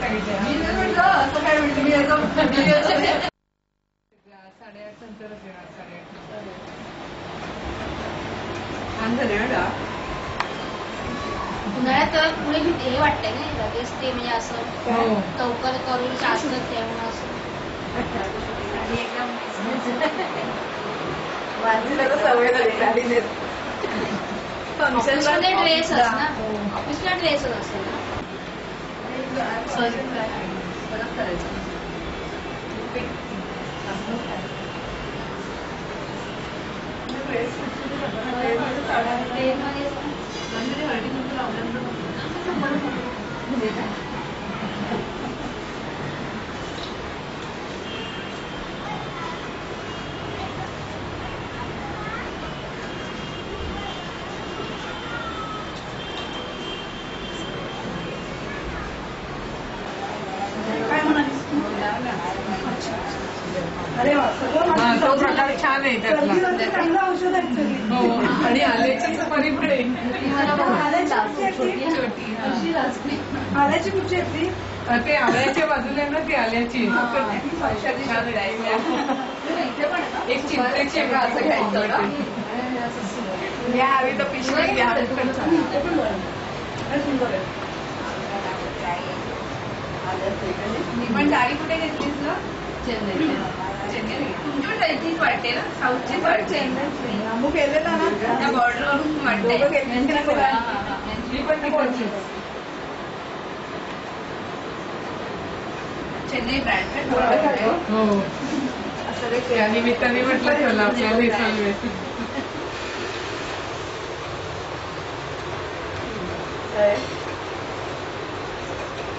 सांगितलं. मी नाही म्हटलं असं काय म्हणते मी असं 8:30 नंतरच येणार. 8:30 छान झाले ना. उन्हाळ्यात पुढे हे वाटतंय ना लगेच ते म्हणजे असं हो. लवकर करून जास्त ठेवणं असं आणि एकदम वाजलेलं तर सवय झाली. ऑफिसमध्ये ड्रेस ना ऑफिसला ड्रेसच असेल ना. परत करायचं हळदी कुंकू लावल्यानंतर काय म्हणालीस तू? अरे वा, हा, तो प्रकार छान आहे त्यातला. चांगलं औषध आहे. हो, आणि आल्याची सुपारी पण आहे. छोटी. आल्याची कुठची आहे ती? ते आल्याच्या बाजूला आहे ना, ती आल्याची. एक चिंतेची असं घ्यायचं ना. घ्या हवी तर पिशवी घ्या. सुंदर आहे. मी पण डाळी कुठे घेतलीस ना? चेन्नई. तुमच्याकडे तीच वाटते ना, साऊथचीच वाटते. अमुक केलेला ना त्या बॉर्डरवरून वाटते. मी पण तिकडची. चेन्नई ब्रँड हो, त्या निमित्ताने म्हटलं चला आपल्याला हे चालू आहे.